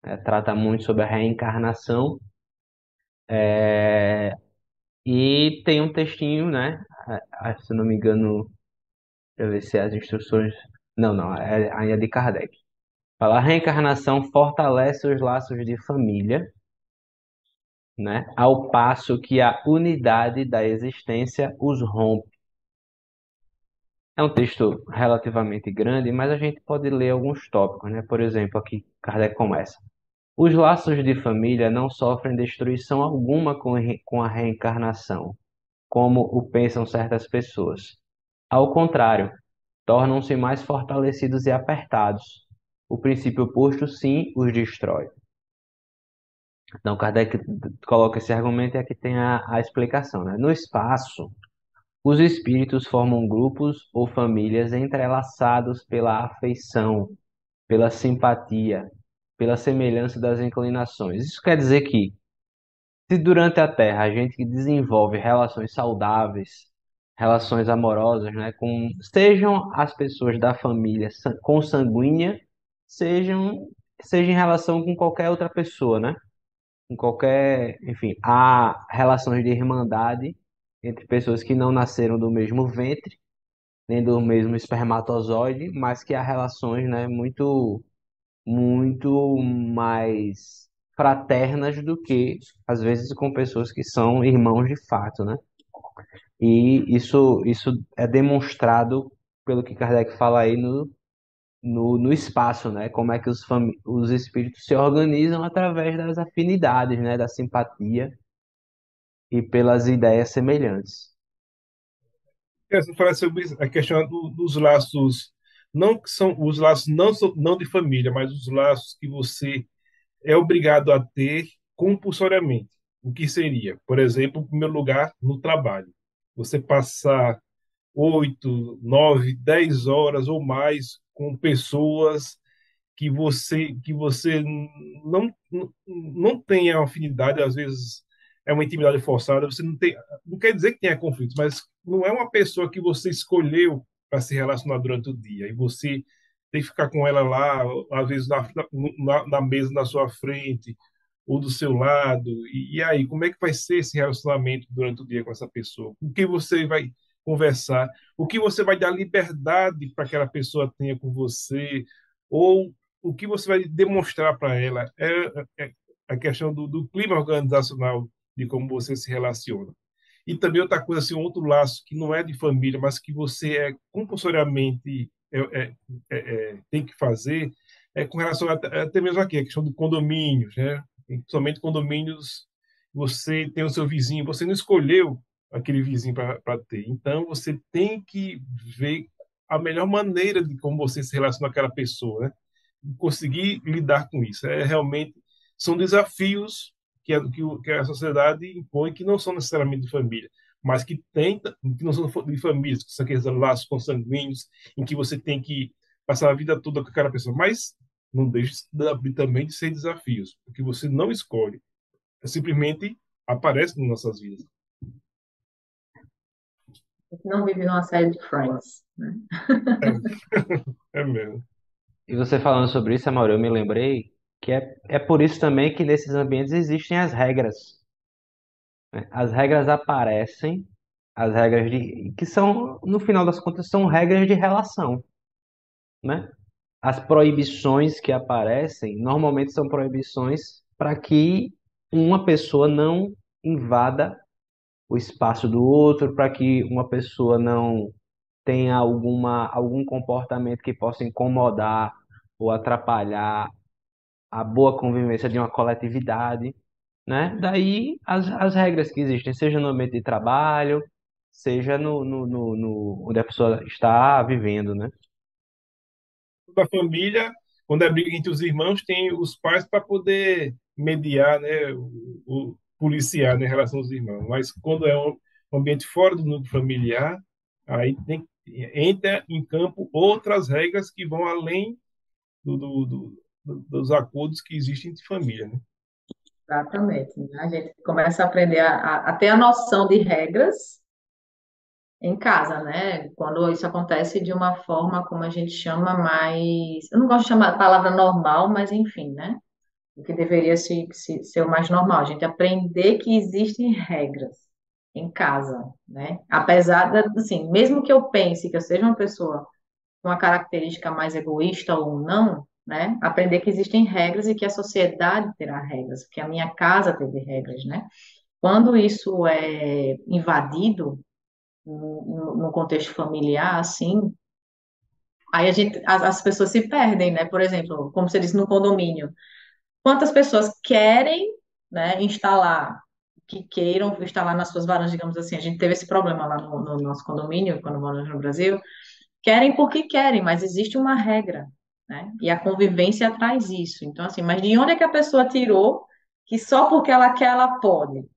né? Trata muito sobre a reencarnação, e tem um textinho, né? Se não me engano, deixa eu ver se é as instruções. Não, não, é ainda de Kardec. Fala: a reencarnação fortalece os laços de família, né? Ao passo que a unidade da existência os rompe. É um texto relativamente grande, mas a gente pode ler alguns tópicos, né? Por exemplo, aqui Kardec começa: os laços de família não sofrem destruição alguma com a reencarnação, como o pensam certas pessoas. Ao contrário, tornam-se mais fortalecidos e apertados. O princípio oposto, sim, os destrói. Então, Kardec coloca esse argumento e aqui tem a explicação, né? No espaço, os espíritos formam grupos ou famílias entrelaçados pela afeição, pela simpatia, pela semelhança das inclinações. Isso quer dizer que, se durante a Terra a gente desenvolve relações saudáveis, relações amorosas, né, sejam as pessoas da família consanguínea, sejam, seja em relação com qualquer outra pessoa, né? Com qualquer, enfim, há relações de irmandade entre pessoas que não nasceram do mesmo ventre, nem do mesmo espermatozoide, mas que há relações, né, muito mais fraternas do que, às vezes, com pessoas que são irmãos de fato, né? E isso é demonstrado pelo que Kardec fala aí no espaço, né? Como é que os espíritos se organizam através das afinidades, né? Da simpatia e pelas ideias semelhantes. Você fala sobre a questão dos laços, não que são os laços não de família, mas os laços que você é obrigado a ter compulsoriamente. O que seria? Por exemplo, em primeiro lugar, no trabalho. Você passar 8, 9, 10 horas ou mais com pessoas que você não tem afinidade, às vezes é uma intimidade forçada, você não quer dizer que tenha conflitos, mas não é uma pessoa que você escolheu para se relacionar durante o dia, e você tem que ficar com ela lá, às vezes na mesa na sua frente, ou do seu lado, e aí, como é que vai ser esse relacionamento durante o dia com essa pessoa? O que você vai conversar? O que você vai dar liberdade para que aquela pessoa tenha com você? Ou o que você vai demonstrar para ela é a questão do clima organizacional de como você se relaciona. E também outra coisa, assim, um outro laço que não é de família, mas que você compulsoriamente tem que fazer, é com relação até mesmo aqui, a questão de condomínios, né? Somente condomínios, você tem o seu vizinho, você não escolheu aquele vizinho para ter. Então, você tem que ver a melhor maneira de como você se relaciona com aquela pessoa, né? Conseguir lidar com isso. Realmente são desafios que a sociedade impõe que não são necessariamente de família, mas que não são de famílias, que são aqueles laços consanguíneos em que você tem que passar a vida toda com aquela pessoa, mas não deixa também de ser desafios, porque você não escolhe, simplesmente aparece nas nossas vidas. A gente não vive numa série de Friends, né? É mesmo. E você falando sobre isso, Amaury, eu me lembrei que é por isso também que nesses ambientes existem as regras, né? As regras aparecem, as regras que são, no final das contas, são regras de relação, né? As proibições que aparecem normalmente são proibições para que uma pessoa não invada o espaço do outro, para que uma pessoa não tenha algum comportamento que possa incomodar ou atrapalhar a boa convivência de uma coletividade, né? Daí as regras que existem, seja no ambiente de trabalho, seja onde a pessoa está vivendo, né? Da família, quando é briga entre os irmãos, tem os pais para poder mediar, né, policiar, né, em relação aos irmãos. Mas quando é um ambiente fora do núcleo familiar, aí entra em campo outras regras que vão além dos acordos que existem entre família, né? Exatamente, né? A gente começa a aprender a ter a noção de regras em casa, né? Quando isso acontece de uma forma, como a gente chama, mais. Eu não gosto de chamar a palavra normal, mas enfim, né? O que deveria ser o mais normal. A gente aprender que existem regras em casa, né? Apesar da, assim, mesmo que eu pense que eu seja uma pessoa com uma característica mais egoísta ou não, né? Aprender que existem regras e que a sociedade terá regras, que a minha casa teve regras, né? Quando isso é invadido no contexto familiar, assim, aí as pessoas se perdem, né? Por exemplo, como você disse, no condomínio, quantas pessoas querem, né, instalar, que queiram instalar nas suas varandas, digamos assim, a gente teve esse problema lá no nosso condomínio, quando moramos no Brasil, querem porque querem, mas existe uma regra, né? E a convivência traz isso. Então, assim, mas de onde é que a pessoa tirou que só porque ela quer, ela pode?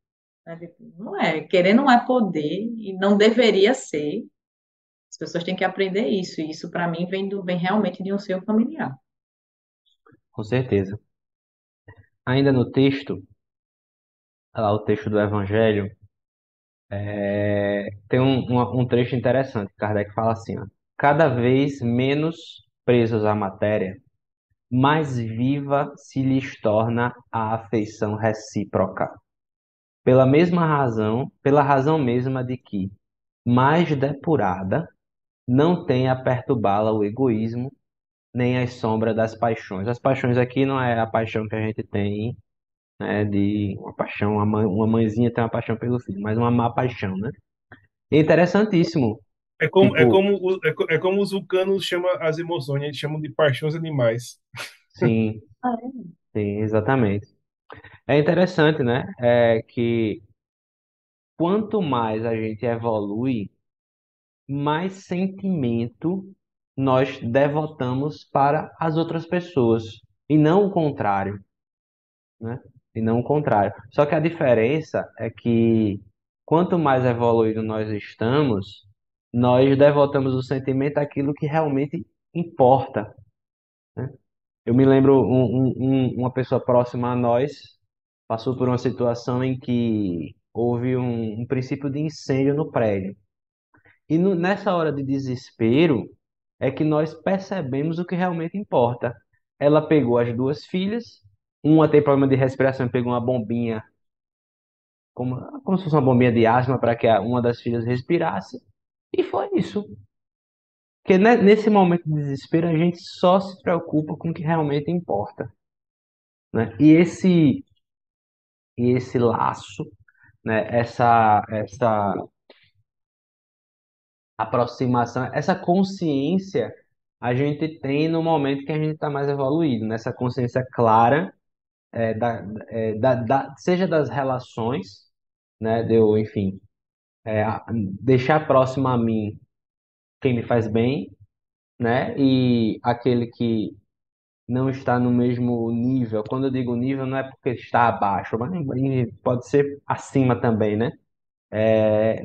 Né? Não é, querer não é poder e não deveria ser. As pessoas têm que aprender isso, e isso para mim vem realmente de um seio familiar. Com certeza. Ainda no texto, lá o texto do Evangelho, tem um trecho interessante. Kardec fala assim, ó, cada vez menos presos à matéria, mais viva se lhes torna a afeição recíproca. Pela razão mesma de que, mais depurada, não tem a perturbá-la o egoísmo, nem as sombras das paixões. As paixões aqui não é a paixão que a gente tem, né, de uma paixão, uma mãezinha tem uma paixão pelo filho, mas uma má paixão, né? É interessantíssimo. Tipo, É como os vulcanos chamam as emoções, eles chamam de paixões animais. sim, Ah, é? sim, exatamente. É interessante, né? É que quanto mais a gente evolui, mais sentimento nós devotamos para as outras pessoas, e não o contrário, né? E não o contrário. Só que a diferença é que quanto mais evoluído nós estamos, nós devotamos o sentimento àquilo que realmente importa, né? Eu me lembro uma pessoa próxima a nós passou por uma situação em que houve um princípio de incêndio no prédio. E nessa hora de desespero é que nós percebemos o que realmente importa. Ela pegou as duas filhas, uma tem problema de respiração e pegou uma bombinha, como se fosse uma bombinha de asma para que uma das filhas respirasse. E foi isso. Porque nesse momento de desespero a gente só se preocupa com o que realmente importa, né? E esse laço, né? Essa aproximação, essa consciência a gente tem no momento que a gente está mais evoluído, nessa consciência clara, seja das relações, né, enfim, deixar próximo a mim quem me faz bem, né, e aquele que não está no mesmo nível. Quando eu digo nível, não é porque está abaixo, mas pode ser acima também, né?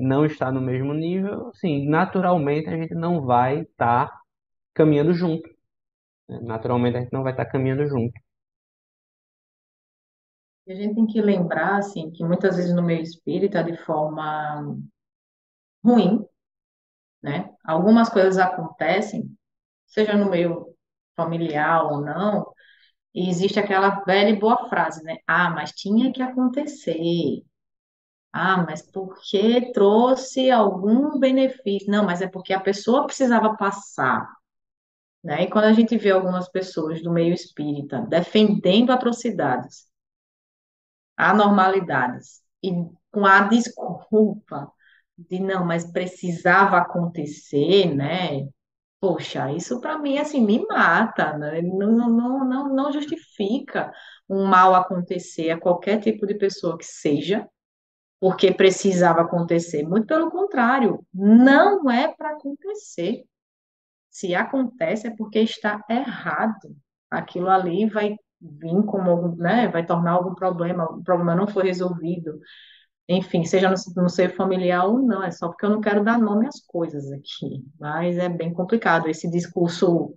Não está no mesmo nível, sim, naturalmente a gente não vai estar caminhando junto, né? Naturalmente a gente não vai estar caminhando junto. E a gente tem que lembrar, assim, que muitas vezes no meio espírita, de forma ruim, né? Algumas coisas acontecem, seja no meio familiar ou não, e existe aquela velha e boa frase, né? Ah, mas tinha que acontecer. Ah, mas porque trouxe algum benefício? Não, mas é porque a pessoa precisava passar, né? E quando a gente vê algumas pessoas do meio espírita defendendo atrocidades, anormalidades e com a desculpa de não, mas precisava acontecer, né? Poxa, isso para mim assim me mata, né? Não justifica um mal acontecer a qualquer tipo de pessoa que seja, porque precisava acontecer. Muito pelo contrário, não é para acontecer. Se acontece é porque está errado. Aquilo ali vai vir como, né, vai tornar algum problema, o problema não foi resolvido. Enfim, seja no seio familiar ou não, é só porque eu não quero dar nome às coisas aqui. Mas é bem complicado esse discurso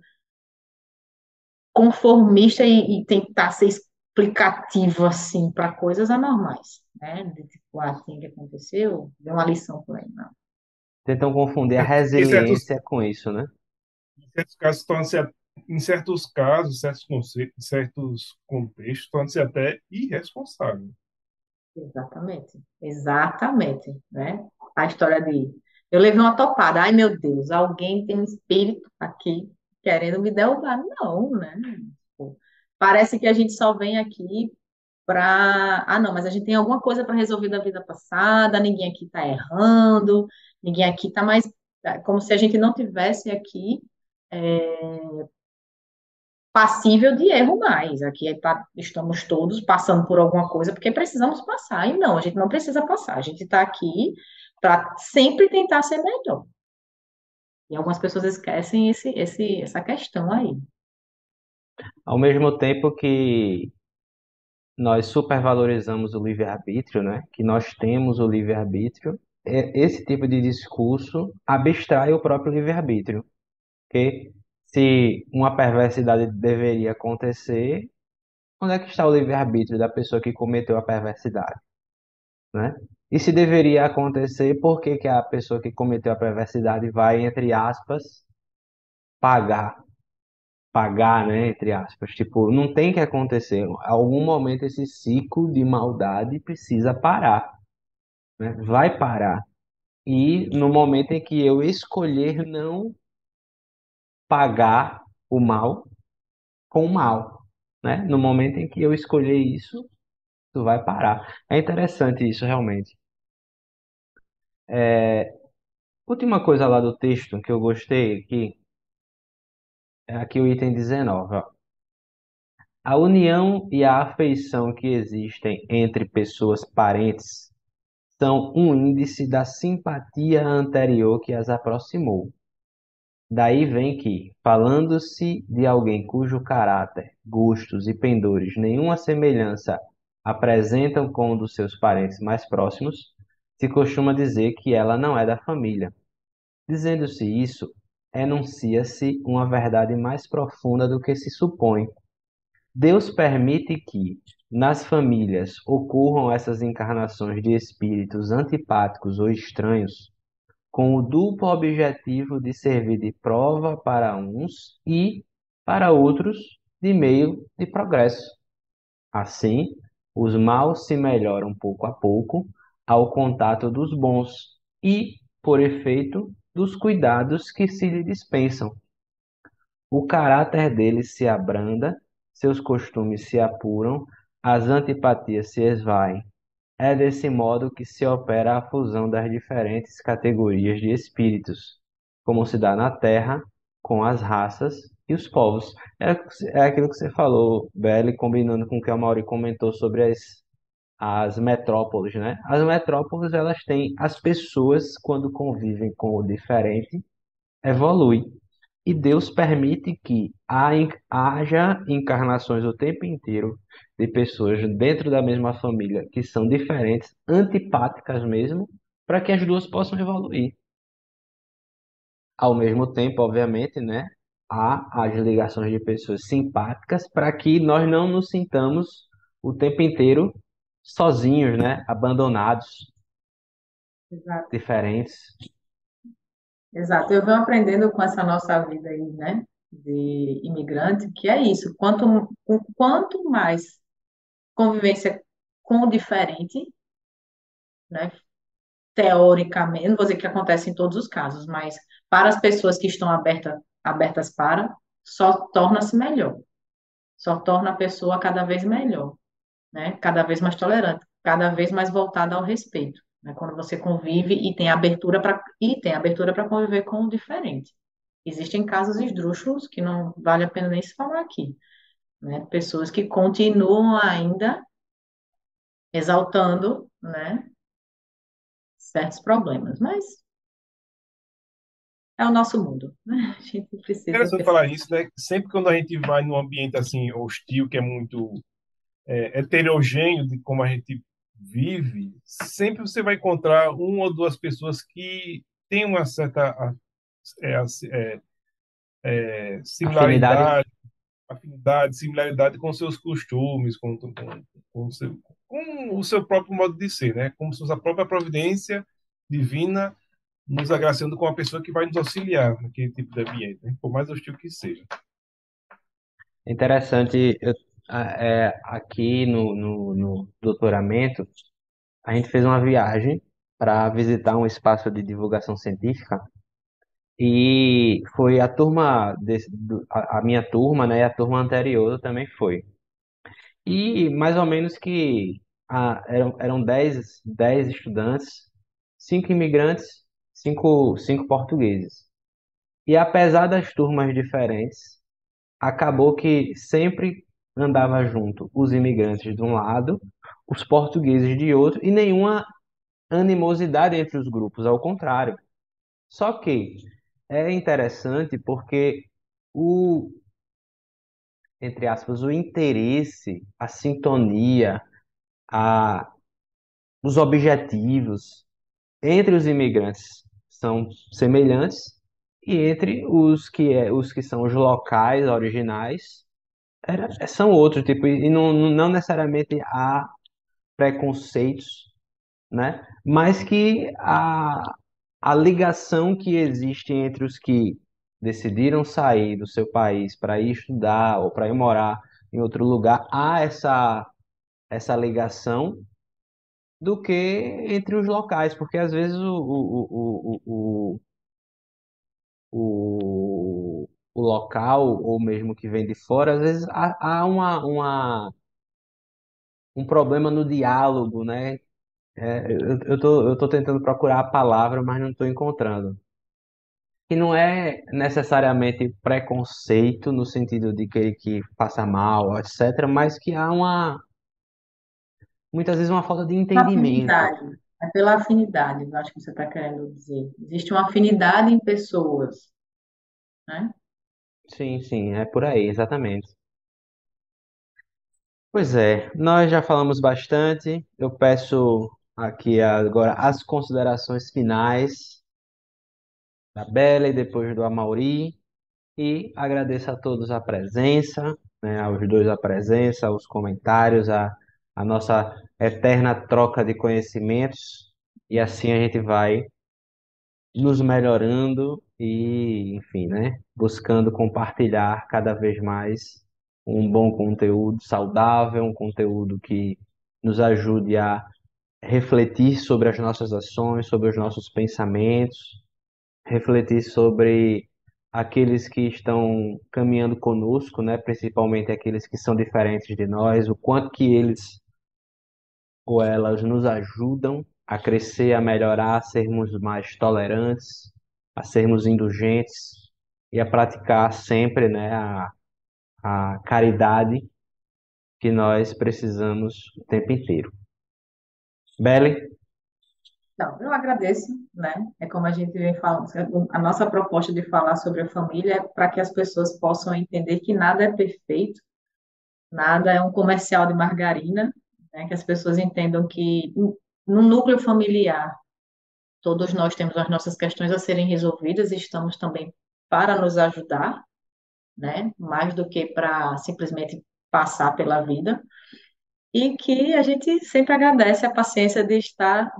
conformista e tentar ser explicativo assim para coisas anormais, né? De tipo, assim que aconteceu, deu uma lição por aí, não. Tentam confundir a Em certos, resiliência com isso, né? em certos casos, em certos casos, certos conceitos, em certos contextos, torna-se até irresponsável. Exatamente, exatamente, né? A história de eu levei uma topada, ai meu Deus, alguém tem um espírito aqui querendo me derrubar. Não, né? Tipo, parece que a gente só vem aqui para. Ah, não, mas a gente tem alguma coisa para resolver da vida passada, ninguém aqui está errando, ninguém aqui está mais. Como se a gente não tivesse aqui passível de erro mais. Aqui estamos todos passando por alguma coisa porque precisamos passar. E não, a gente não precisa passar. A gente está aqui para sempre tentar ser melhor. E algumas pessoas esquecem essa questão aí. Ao mesmo tempo que nós supervalorizamos o livre-arbítrio, né? Que nós temos o livre-arbítrio, esse tipo de discurso abstrai o próprio livre-arbítrio. Porque se uma perversidade deveria acontecer, onde é que está o livre-arbítrio da pessoa que cometeu a perversidade, né? E se deveria acontecer, por que que a pessoa que cometeu a perversidade vai, entre aspas, pagar? Pagar, né? Entre aspas. Tipo, não tem que acontecer. Em algum momento esse ciclo de maldade precisa parar, né? Vai parar. E no momento em que eu escolher não pagar o mal com o mal, né? No momento em que eu escolher isso, tu vai parar. É interessante isso, realmente. Última coisa lá do texto que eu gostei aqui, é aqui o item 19, ó. A união e a afeição que existem entre pessoas parentes são um índice da simpatia anterior que as aproximou. Daí vem que, falando-se de alguém cujo caráter, gostos e pendores nenhuma semelhança apresentam com o dos seus parentes mais próximos, se costuma dizer que ela não é da família. Dizendo-se isso, enuncia-se uma verdade mais profunda do que se supõe. Deus permite que, nas famílias, ocorram essas encarnações de espíritos antipáticos ou estranhos, com o duplo objetivo de servir de prova para uns e, para outros, de meio de progresso. Assim, os maus se melhoram pouco a pouco ao contato dos bons e, por efeito, dos cuidados que se lhe dispensam. O caráter deles se abranda, seus costumes se apuram, as antipatias se esvaem. É desse modo que se opera a fusão das diferentes categorias de espíritos, como se dá na Terra com as raças e os povos. É aquilo que você falou, Belle, combinando com o que a Mauri comentou sobre as metrópoles, né? As metrópoles, elas têm as pessoas, quando convivem com o diferente, evoluem. E Deus permite que haja encarnações o tempo inteiro de pessoas dentro da mesma família que são diferentes, antipáticas mesmo, para que as duas possam evoluir. Ao mesmo tempo, obviamente, né, há as ligações de pessoas simpáticas para que nós não nos sintamos o tempo inteiro sozinhos, né, abandonados, Exato, diferentes. exato. Eu venho aprendendo com essa nossa vida aí, né, de imigrante, que é isso. Quanto mais convivência com o diferente, né, teoricamente, não vou dizer que acontece em todos os casos, mas para as pessoas que estão abertas para, só torna-se melhor, só torna a pessoa cada vez melhor, né? Cada vez mais tolerante, cada vez mais voltada ao respeito, né? Quando você convive e tem abertura para conviver com o diferente. Existem casos esdrúxulos que não vale a pena nem se falar aqui, né? Pessoas que continuam ainda exaltando, né, certos problemas, mas é o nosso mundo, né? A gente precisa Interessante perceber. falar isso, né? Sempre quando a gente vai num ambiente assim hostil, que é muito heterogêneo de como a gente vive, sempre você vai encontrar uma ou duas pessoas que têm uma certa é, é, Afinidade. similaridade, afinidade, similaridade com seus costumes, com o seu próprio modo de ser, né? Como se fosse a própria providência divina nos agraciando com uma pessoa que vai nos auxiliar naquele tipo de ambiente, né? Por mais hostil que seja. Interessante, aqui no doutoramento, a gente fez uma viagem para visitar um espaço de divulgação científica e foi a turma, a minha turma, né, e a turma anterior também foi. E mais ou menos que eram 10 estudantes, 5 imigrantes, cinco portugueses. E apesar das turmas diferentes, acabou que sempre andava junto os imigrantes de um lado, os portugueses de outro, e nenhuma animosidade entre os grupos, ao contrário. Só que é interessante porque o, entre aspas, o interesse, a sintonia, a, os objetivos entre os imigrantes são semelhantes e entre os que são os locais originais são outros, tipo, e não necessariamente há preconceitos, né? Mas que a ligação que existe entre os que decidiram sair do seu país para ir estudar ou para ir morar em outro lugar, há essa ligação do que entre os locais, porque às vezes o local, ou mesmo que vem de fora, às vezes há um problema no diálogo, né? Eu tô tentando procurar a palavra, mas não estou encontrando. E não é necessariamente preconceito no sentido de querer que faça mal, etc., mas que há muitas vezes uma falta de Uma entendimento. afinidade, é pela afinidade, eu acho que você está querendo dizer. Existe uma afinidade em pessoas, né? Sim, sim, é por aí, exatamente. Pois é, nós já falamos bastante. Eu peço aqui agora as considerações finais da Bela e depois do Amauri. E agradeço a todos a presença, né, aos dois a presença, os comentários, a nossa eterna troca de conhecimentos. E assim a gente vai nos melhorando e, enfim, né, buscando compartilhar cada vez mais um bom conteúdo saudável, um conteúdo que nos ajude a refletir sobre as nossas ações, sobre os nossos pensamentos, refletir sobre aqueles que estão caminhando conosco, né? Principalmente aqueles que são diferentes de nós, o quanto que eles ou elas nos ajudam a crescer, a melhorar, a sermos mais tolerantes, a sermos indulgentes e a praticar sempre, né, a caridade que nós precisamos o tempo inteiro. Belle, Não, eu agradeço, né? É como a gente vem falando, a nossa proposta de falar sobre a família é para que as pessoas possam entender que nada é perfeito, nada é um comercial de margarina, né? Que as pessoas entendam que no núcleo familiar todos nós temos as nossas questões a serem resolvidas e estamos também para nos ajudar, né? Mais do que para simplesmente passar pela vida. E que a gente sempre agradece a paciência de estar,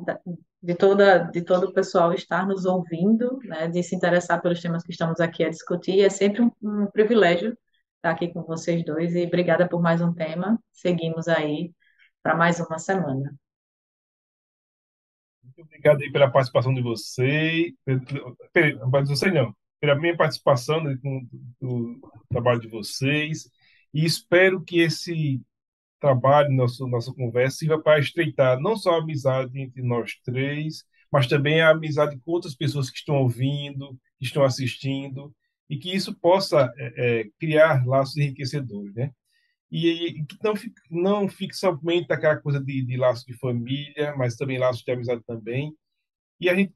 de todo o pessoal estar nos ouvindo, né? De se interessar pelos temas que estamos aqui a discutir. É sempre um privilégio estar aqui com vocês dois e obrigada por mais um tema. Seguimos aí para mais uma semana. Muito obrigado aí pela participação de vocês. De vocês não, pela minha participação, né, com o trabalho de vocês. E espero que esse trabalho, nossa conversa, sirva para estreitar não só a amizade entre nós três, mas também a amizade com outras pessoas que estão ouvindo, que estão assistindo, e que isso possa criar laços enriquecedores, né? E que não fique somente aquela coisa de laço de família, mas também laços de amizade também. E a gente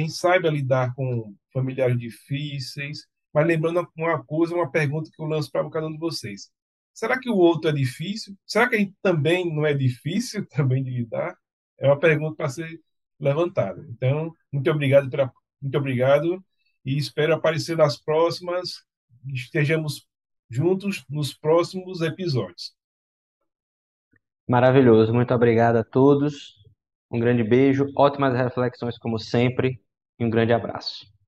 saiba lidar com familiares difíceis, mas lembrando uma coisa, uma pergunta que eu lanço para cada um de vocês. Será que o outro é difícil? Será que a gente também não é difícil também de lidar? É uma pergunta para ser levantada. Então, muito obrigado e espero aparecer nas próximas e estejamos juntos nos próximos episódios. Maravilhoso. Muito obrigado a todos. Um grande beijo, ótimas reflexões como sempre e um grande abraço.